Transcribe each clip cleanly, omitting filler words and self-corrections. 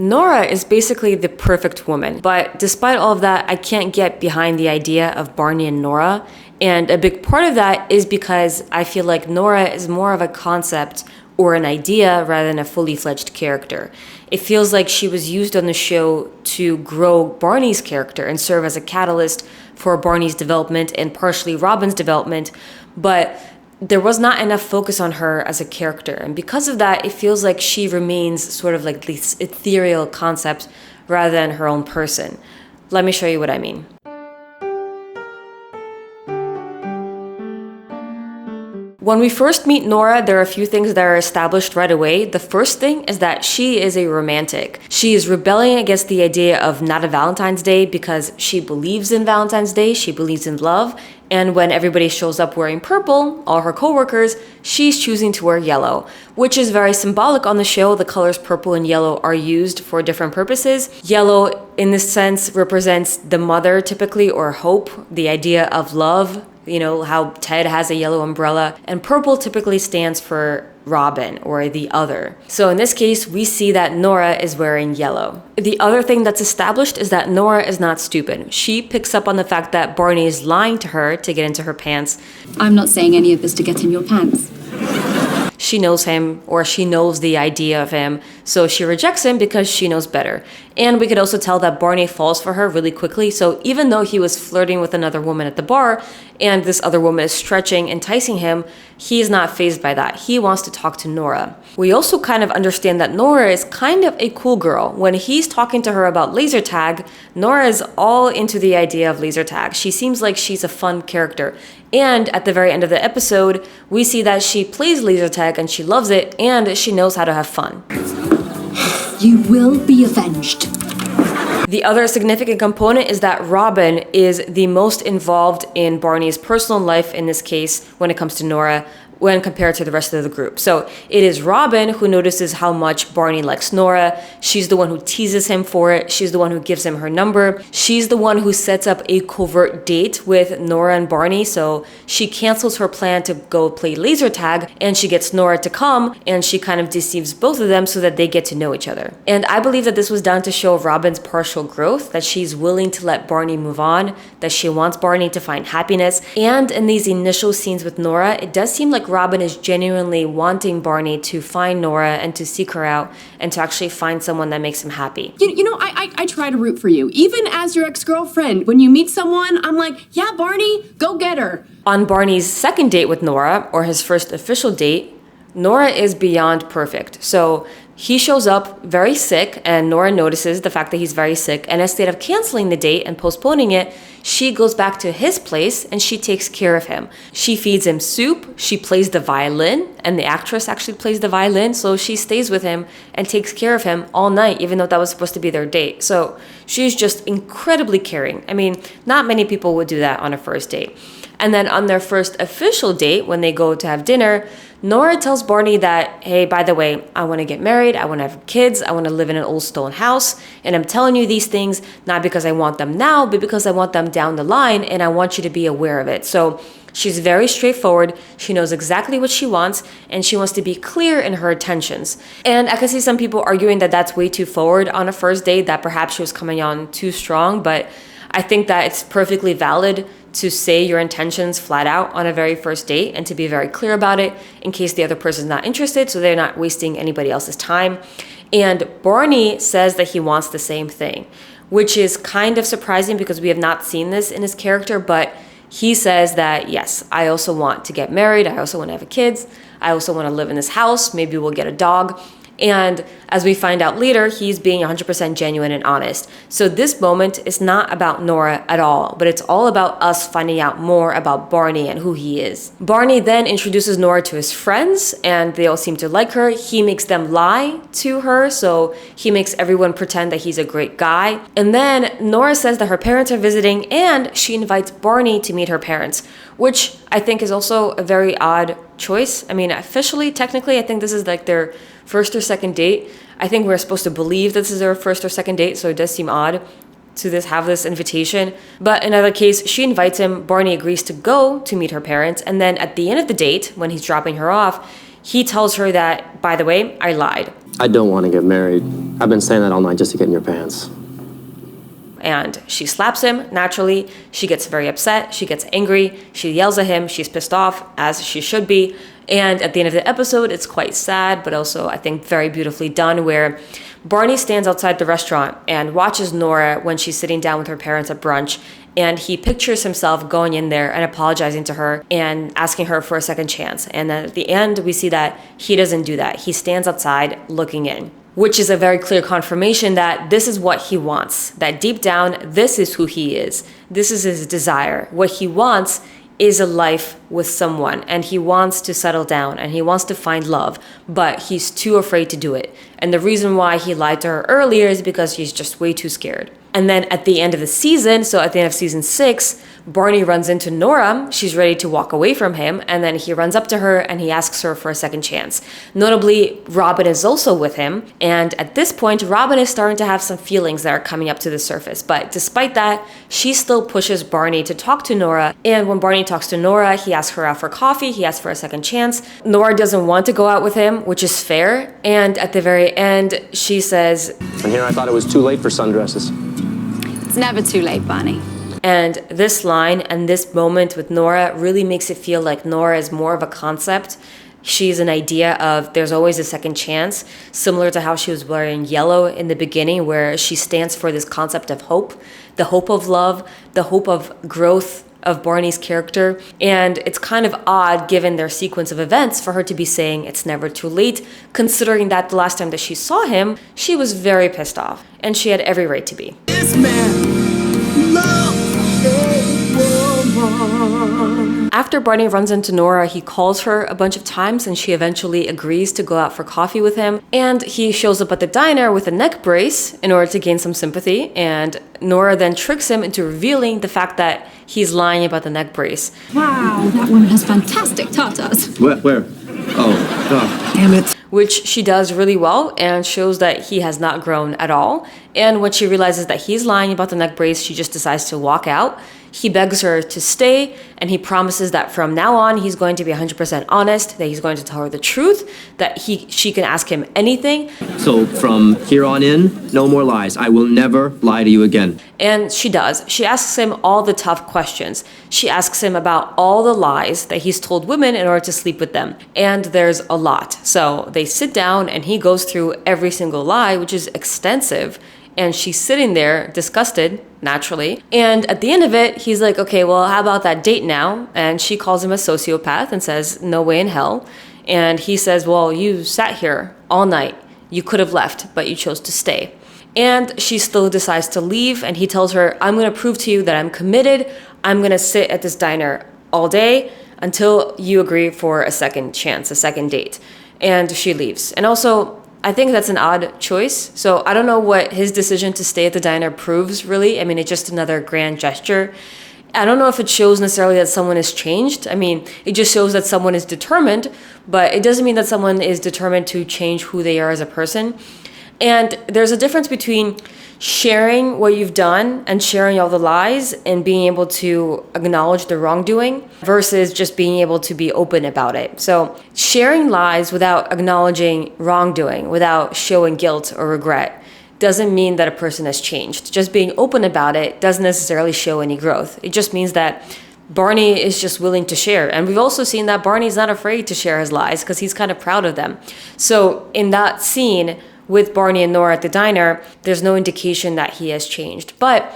Nora is basically the perfect woman, but despite all of that, I can't get behind the idea of Barney and Nora. And a big part of that is because I feel like Nora is more of a concept or an idea rather than a fully fledged character. It feels like she was used on the show to grow Barney's character and serve as a catalyst for Barney's development and partially Robin's development, but there was not enough focus on her as a character. And because of that, it feels like she remains sort of like this ethereal concept rather than her own person. Let me show you what I mean. When we first meet Nora, there are a few things that are established right away. The first thing is that she is a romantic. She is rebelling against the idea of not a Valentine's Day because she believes in Valentine's Day, she believes in love, and when everybody shows up wearing purple, all her coworkers, she's choosing to wear yellow, which is very symbolic on the show. The colors purple and yellow are used for different purposes. Yellow, in this sense, represents the mother typically, or hope, the idea of love. You know, how Ted has a yellow umbrella, and purple typically stands for Robin or the other. So in this case, we see that Nora is wearing yellow. The other thing that's established is that Nora is not stupid. She picks up on the fact that Barney is lying to her to get into her pants. I'm not saying any of this to get in your pants. She knows him, or she knows the idea of him, so she rejects him because she knows better. And we could also tell that Barney falls for her really quickly, so even though he was flirting with another woman at the bar, and this other woman is stretching, enticing him, he is not fazed by that. He wants to talk to Nora. We also kind of understand that Nora is kind of a cool girl. When he's talking to her about laser tag, Nora is all into the idea of laser tag. She seems like she's a fun character. And at the very end of the episode, we see that she plays laser tag and she loves it, and she knows how to have fun. You will be avenged. The other significant component is that Robin is the most involved in Barney's personal life in this case when it comes to Nora, when compared to the rest of the group. So it is Robin who notices how much Barney likes Nora. She's the one who teases him for it. She's the one who gives him her number. She's the one who sets up a covert date with Nora and Barney. So she cancels her plan to go play laser tag, and she gets Nora to come, and she kind of deceives both of them so that they get to know each other. And I believe that this was done to show Robin's partial growth, that she's willing to let Barney move on, that she wants Barney to find happiness. And in these initial scenes with Nora, it does seem like Robin is genuinely wanting Barney to find Nora and to seek her out and to actually find someone that makes him happy. You know, I try to root for you. Even as your ex-girlfriend, when you meet someone, I'm like, yeah, Barney, go get her. On Barney's second date with Nora, or his first official date, Nora is beyond perfect. So he shows up very sick, and Nora notices the fact that he's very sick, and instead of canceling the date and postponing it, she goes back to his place and she takes care of him. She feeds him soup, she plays the violin, and the actress actually plays the violin, so she stays with him and takes care of him all night, even though that was supposed to be their date. So she's just incredibly caring. I mean, not many people would do that on a first date. And then on their first official date, when they go to have dinner, Nora tells Barney that, hey, by the way, I want to get married, I want to have kids, I want to live in an old stone house, and I'm telling you these things not because I want them now, but because I want them down the line, and I want you to be aware of it. So she's very straightforward, she knows exactly what she wants, and she wants to be clear in her intentions. And I can see some people arguing that that's way too forward on a first date, that perhaps she was coming on too strong, but I think that it's perfectly valid to say your intentions flat out on a very first date and to be very clear about it in case the other person's not interested, so they're not wasting anybody else's time. And Barney says that he wants the same thing, which is kind of surprising because we have not seen this in his character, but he says that, yes, I also want to get married, I also want to have kids, I also want to live in this house, maybe we'll get a dog. And as we find out later, he's being 100% genuine and honest. So this moment is not about Nora at all, but it's all about us finding out more about Barney and who he is. Barney then introduces Nora to his friends, and they all seem to like her. He makes them lie to her, so he makes everyone pretend that he's a great guy. And then Nora says that her parents are visiting, and she invites Barney to meet her parents, which I think is also a very odd choice. I mean, officially, technically, I think this is like their first or second date. I think we're supposed to believe this is their first or second date, so it does seem odd to have this invitation. But in either case, she invites him, Barney agrees to go to meet her parents, and then at the end of the date, when he's dropping her off, he tells her that, by the way, I lied. I don't want to get married. I've been saying that all night just to get in your pants. And she slaps him, naturally. She gets very upset. She gets angry. She yells at him. She's pissed off, as she should be. And at the end of the episode, it's quite sad, but also, I think, very beautifully done, where Barney stands outside the restaurant and watches Nora when she's sitting down with her parents at brunch. And he pictures himself going in there and apologizing to her and asking her for a second chance. And then at the end, we see that he doesn't do that. He stands outside looking in, which is a very clear confirmation that this is what he wants, that deep down, this is who he is. This is his desire. What he wants is a life with someone, and he wants to settle down and he wants to find love, but he's too afraid to do it. And the reason why he lied to her earlier is because he's just way too scared. And then at the end of the season, so at the end of season 6, Barney runs into Nora. She's ready to walk away from him, and then he runs up to her and he asks her for a second chance. Notably, Robin is also with him, and at this point, Robin is starting to have some feelings that are coming up to the surface. But despite that, she still pushes Barney to talk to Nora, and when Barney talks to Nora, he asks her out for coffee, he asks for a second chance. Nora doesn't want to go out with him, which is fair, and at the very end, she says, And here I thought it was too late for sundresses. It's never too late, Barney. and this line and this moment with Nora really makes it feel like Nora is more of a concept. She's an idea of there's always a second chance, similar to how she was wearing yellow in the beginning, where she stands for this concept of hope, the hope of love, the hope of growth of Barney's character. And it's kind of odd, given their sequence of events, for her to be saying it's never too late, considering that the last time that she saw him, she was very pissed off, and she had every right to be. This man loves a woman. After Barney runs into Nora, he calls her a bunch of times and she eventually agrees to go out for coffee with him. And he shows up at the diner with a neck brace in order to gain some sympathy. And Nora then tricks him into revealing the fact that he's lying about the neck brace. Wow, that woman has fantastic tatas. Where? Oh, God. Damn it. Which she does really well and shows that he has not grown at all. And when she realizes that he's lying about the neck brace, she just decides to walk out. He begs her to stay, and he promises that from now on, he's going to be 100% honest, that he's going to tell her the truth, that she can ask him anything. So from here on in, no more lies. I will never lie to you again. And she does. She asks him all the tough questions. She asks him about all the lies that he's told women in order to sleep with them. And there's a lot. So they sit down and he goes through every single lie, which is extensive. And she's sitting there disgusted, naturally. And at the end of it, he's like, okay, well, how about that date now? And she calls him a sociopath and says, no way in hell. And he says, well, you sat here all night. You could have left, but you chose to stay. And she still decides to leave, and he tells her, I'm going to prove to you that I'm committed. I'm going to sit at this diner all day until you agree for a second chance, a second date. And she leaves. And also, I think that's an odd choice. So I don't know what his decision to stay at the diner proves, really. I mean, it's just another grand gesture. I don't know if it shows necessarily that someone has changed. I mean, it just shows that someone is determined, but it doesn't mean that someone is determined to change who they are as a person. And there's a difference between sharing what you've done and sharing all the lies and being able to acknowledge the wrongdoing versus just being able to be open about it. So sharing lies without acknowledging wrongdoing, without showing guilt or regret, doesn't mean that a person has changed. Just being open about it doesn't necessarily show any growth. It just means that Barney is just willing to share. And we've also seen that Barney's not afraid to share his lies because he's kind of proud of them. So in that scene, with Barney and Nora at the diner, there's no indication that he has changed. But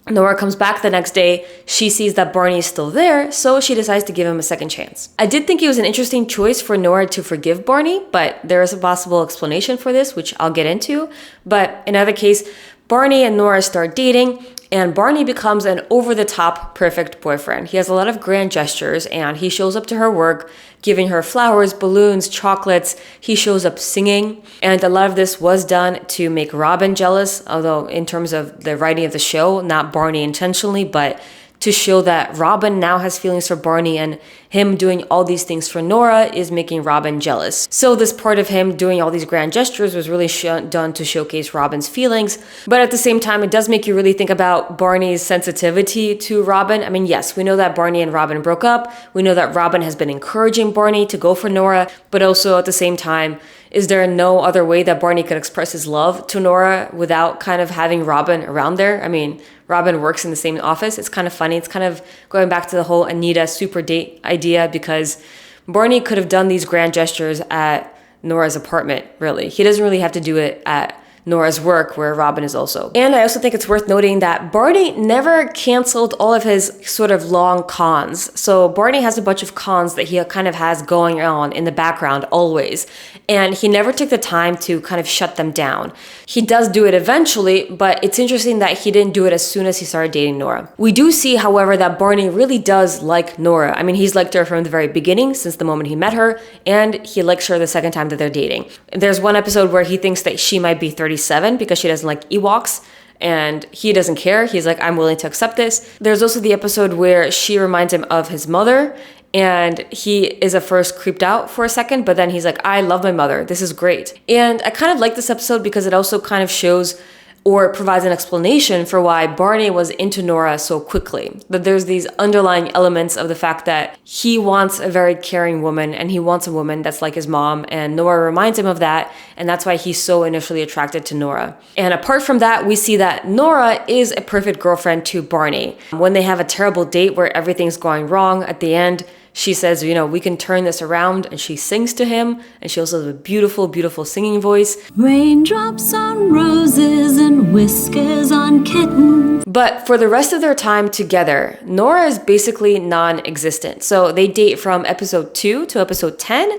Nora comes back the next day, she sees that Barney is still there, so she decides to give him a second chance. I did think it was an interesting choice for Nora to forgive Barney, but there is a possible explanation for this, which I'll get into. But in either case, Barney and Nora start dating, and Barney becomes an over-the-top perfect boyfriend. He has a lot of grand gestures, and he shows up to her work, giving her flowers, balloons, chocolates. He shows up singing, and a lot of this was done to make Robin jealous, although in terms of the writing of the show, not Barney intentionally, but to show that Robin now has feelings for Barney, and him doing all these things for Nora is making Robin jealous. So this part of him doing all these grand gestures was really done to showcase Robin's feelings. But at the same time, it does make you really think about Barney's sensitivity to Robin. I mean, yes, we know that Barney and Robin broke up. We know that Robin has been encouraging Barney to go for Nora, but also at the same time, is there no other way that Barney could express his love to Nora without kind of having Robin around there? I mean, Robin works in the same office. It's kind of funny. It's kind of going back to the whole Anita super date idea, because Barney could have done these grand gestures at Nora's apartment, really. He doesn't really have to do it at Nora's work, where Robin is also. And I also think it's worth noting that Barney never canceled all of his sort of long cons. So Barney has a bunch of cons that he kind of has going on in the background always. And he never took the time to kind of shut them down. He does do it eventually, but it's interesting that he didn't do it as soon as he started dating Nora. We do see, however, that Barney really does like Nora. I mean, he's liked her from the very beginning, since the moment he met her, and he likes her the second time that they're dating. There's one episode where he thinks that she might be 37 because she doesn't like Ewoks, and he doesn't care. He's like, I'm willing to accept this. There's also the episode where she reminds him of his mother, and he is at first creeped out for a second, but then he's like, I love my mother. This is great. And I kind of like this episode because it also kind of shows or provides an explanation for why Barney was into Nora so quickly. That there's these underlying elements of the fact that he wants a very caring woman, and he wants a woman that's like his mom, and Nora reminds him of that, and that's why he's so initially attracted to Nora. And apart from that, we see that Nora is a perfect girlfriend to Barney. When they have a terrible date where everything's going wrong, at the end, she says, you know, we can turn this around, and she sings to him, and she also has a beautiful, beautiful singing voice. Raindrops on roses and whiskers on kittens. But for the rest of their time together, Nora is basically non-existent. So they date from episode 2 to episode 10,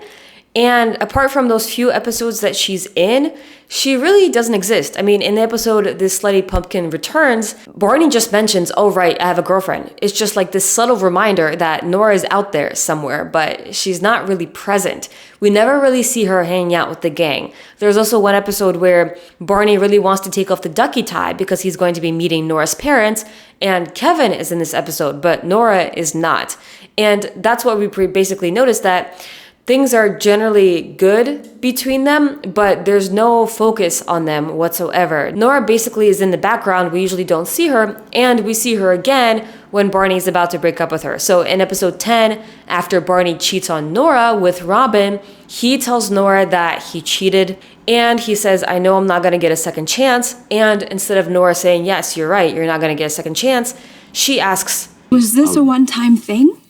and apart from those few episodes that she's in, she really doesn't exist. I mean, in the episode This Slutty Pumpkin Returns, Barney just mentions, oh right, I have a girlfriend. It's just like this subtle reminder that Nora is out there somewhere, but she's not really present. We never really see her hanging out with the gang. There's also one episode where Barney really wants to take off the ducky tie because he's going to be meeting Nora's parents, and Kevin is in this episode, but Nora is not. And that's what we basically noticed, that things are generally good between them, but there's no focus on them whatsoever. Nora basically is in the background. We usually don't see her, and we see her again when Barney's about to break up with her. So in episode 10, after Barney cheats on Nora with Robin, he tells Nora that he cheated, and he says, I know I'm not gonna get a second chance. And instead of Nora saying, yes, you're right, you're not gonna get a second chance, she asks, Was this a one-time thing?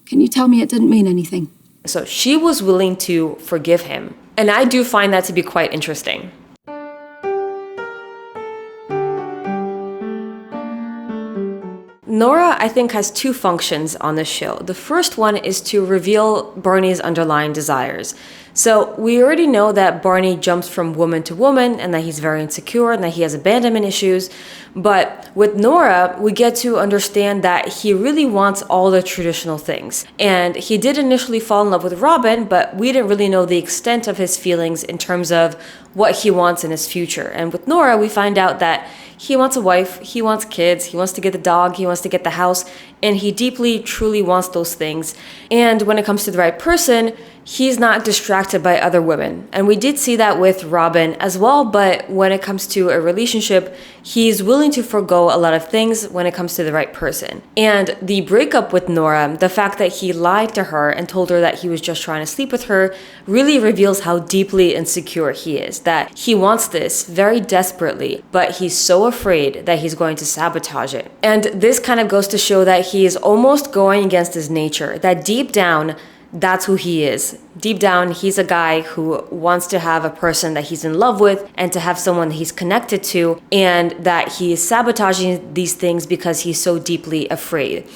Can you tell me it didn't mean anything? so she was willing to forgive him. And I do find that to be quite interesting. Nora, I think, has two functions on this show. The first one is to reveal Barney's underlying desires. So we already know that Barney jumps from woman to woman, and that he's very insecure, and that he has abandonment issues. But with Nora, we get to understand that he really wants all the traditional things. And he did initially fall in love with Robin, but we didn't really know the extent of his feelings in terms of what he wants in his future. And with Nora, we find out that he wants a wife, he wants kids, he wants to get the dog, he wants to get the house, and he deeply, truly wants those things. And when it comes to the right person, he's not distracted by other women. And we did see that with Robin as well, but when it comes to a relationship, he's willing to forego a lot of things when it comes to the right person. And the breakup with Nora, the fact that he lied to her and told her that he was just trying to sleep with her, really reveals how deeply insecure he is, that he wants this very desperately, but he's so afraid that he's going to sabotage it. And this kind of goes to show that he is almost going against his nature, that deep down, that's who he is. Deep down, he's a guy who wants to have a person that he's in love with and to have someone that he's connected to, and that he is sabotaging these things because he's so deeply afraid.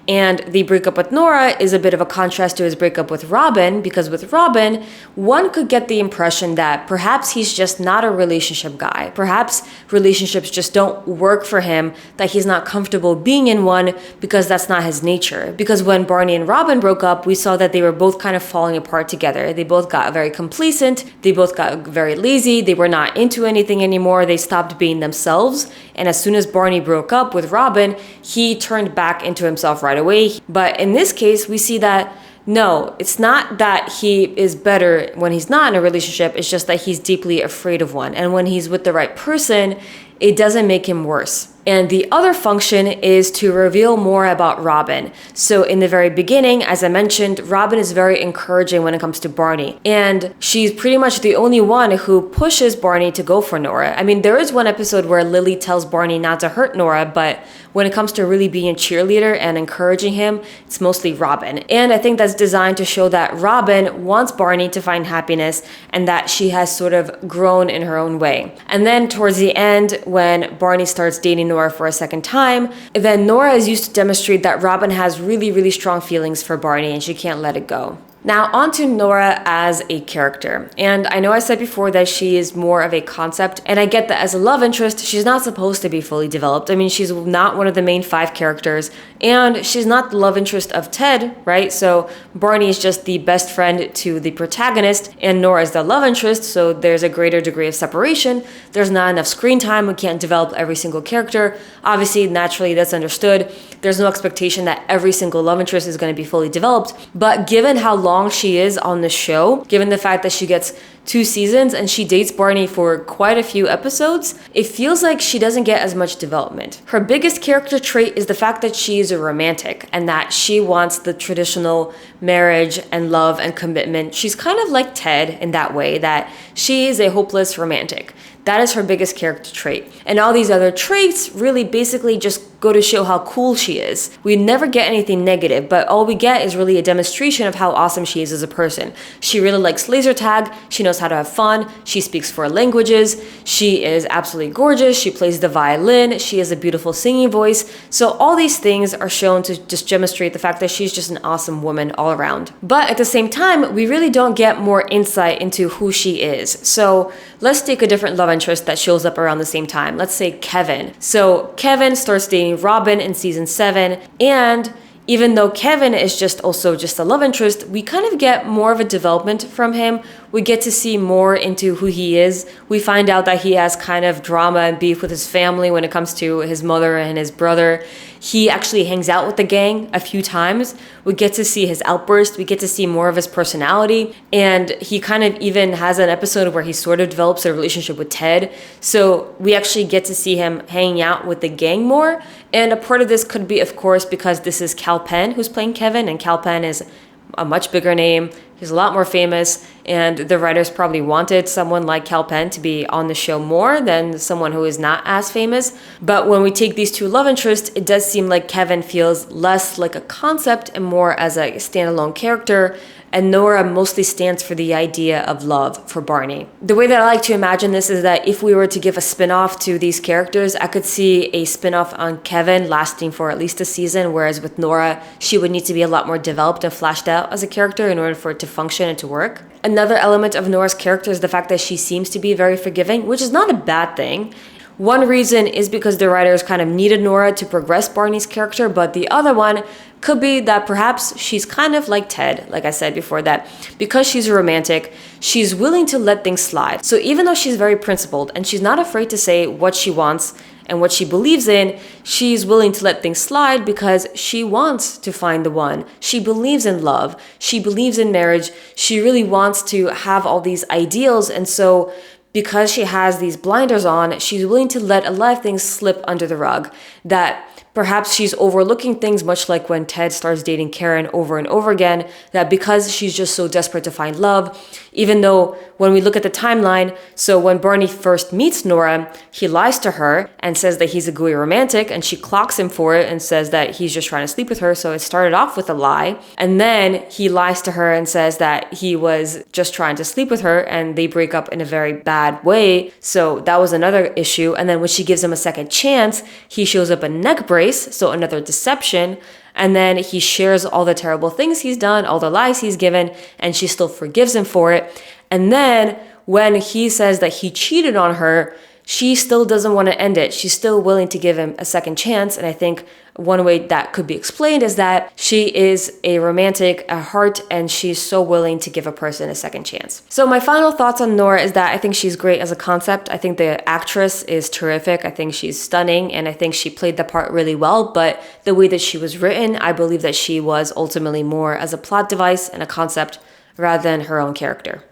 And the breakup with Nora is a bit of a contrast to his breakup with Robin, because with Robin, one could get the impression that perhaps he's just not a relationship guy. Perhaps relationships just don't work for him, that he's not comfortable being in one because that's not his nature. Because when Barney and Robin broke up, we saw that they were both kind of falling apart together. They both got very complacent, they both got very lazy, they were not into anything anymore, they stopped being themselves. And as soon as Barney broke up with Robin, he turned back into himself right away. But in this case, we see that no, it's not that he is better when he's not in a relationship, it's just that he's deeply afraid of one. And when he's with the right person, it doesn't make him worse. And the other function is to reveal more about Robin. So in the very beginning, as I mentioned, Robin is very encouraging when it comes to Barney. And she's pretty much the only one who pushes Barney to go for Nora. I mean, there is one episode where Lily tells Barney not to hurt Nora, but when it comes to really being a cheerleader and encouraging him, it's mostly Robin. And I think that's designed to show that Robin wants Barney to find happiness and that she has sort of grown in her own way. And then towards the end, when Barney starts dating Nora for a second time, then Nora is used to demonstrate that Robin has really, really strong feelings for Barney and she can't let it go. Now, on to Nora as a character. And I know I said before that she is more of a concept, and I get that as a love interest, she's not supposed to be fully developed. I mean, she's not one of the main 5 characters, and she's not the love interest of Ted, right? So Barney is just the best friend to the protagonist, and Nora is the love interest, so there's a greater degree of separation. There's not enough screen time. We can't develop every single character. Obviously, naturally, that's understood. There's no expectation that every single love interest is going to be fully developed, but given how long she is on the show, given the fact that she gets 2 seasons and she dates Barney for quite a few episodes, it feels like she doesn't get as much development. Her biggest character trait is the fact that she is a romantic and that she wants the traditional marriage and love and commitment. She's kind of like Ted in that way, that she is a hopeless romantic. That is her biggest character trait. And all these other traits really basically just go to show how cool she is. We never get anything negative, but all we get is really a demonstration of how awesome she is as a person. She really likes laser tag. She knows how to have fun. She speaks 4 languages. She is absolutely gorgeous. She plays the violin. She has a beautiful singing voice. So all these things are shown to just demonstrate the fact that she's just an awesome woman all around. But at the same time, we really don't get more insight into who she is. So let's take a different love interest that shows up around the same time. Let's say Kevin. So Kevin starts dating Robin in season 7, and even though Kevin is just a love interest, we kind of get more of a development from him. We get to see more into who he is. We find out that he has kind of drama and beef with his family when it comes to his mother and his brother. He actually hangs out with the gang a few times. We get to see his outburst. We get to see more of his personality. And he kind of even has an episode where he sort of develops a relationship with Ted. So we actually get to see him hanging out with the gang more. And a part of this could be, of course, because this is Kal Penn who's playing Kevin, and Kal Penn is a much bigger name. He's a lot more famous, and the writers probably wanted someone like Kal Penn to be on the show more than someone who is not as famous. But when we take these 2 love interests, it does seem like Kevin feels less like a concept and more as a standalone character, and Nora mostly stands for the idea of love for Barney. The way that I like to imagine this is that if we were to give a spin-off to these characters, I could see a spin-off on Kevin lasting for at least a season, whereas with Nora, she would need to be a lot more developed and fleshed out as a character in order for it to function and to work. Another element of Nora's character is the fact that she seems to be very forgiving, which is not a bad thing. One reason is because the writers kind of needed Nora to progress Barney's character, but the other one could be that perhaps she's kind of like Ted, like I said before, that because she's a romantic, she's willing to let things slide. So even though she's very principled and she's not afraid to say what she wants and what she believes in, she's willing to let things slide because she wants to find the one. She believes in love. She believes in marriage. She really wants to have all these ideals, and so because she has these blinders on, she's willing to let a lot of things slip under the rug. That perhaps she's overlooking things, much like when Ted starts dating Karen over and over again, that because she's just so desperate to find love, even though when we look at the timeline, so when Barney first meets Nora, he lies to her and says that he's a gooey romantic, and she clocks him for it and says that he's just trying to sleep with her. So it started off with a lie. And then he lies to her and says that he was just trying to sleep with her, and they break up in a very bad way. So that was another issue. And then when she gives him a second chance, he shows up a neck brace, so another deception. And then he shares all the terrible things he's done, all the lies he's given, and she still forgives him for it. And then when he says that he cheated on her, she still doesn't want to end it. She's still willing to give him a second chance. And I think one way that could be explained is that she is a romantic at heart, and she's so willing to give a person a second chance. So my final thoughts on Nora is that I think she's great as a concept. I think the actress is terrific. I think she's stunning, and I think she played the part really well. But the way that she was written, I believe that she was ultimately more as a plot device and a concept rather than her own character.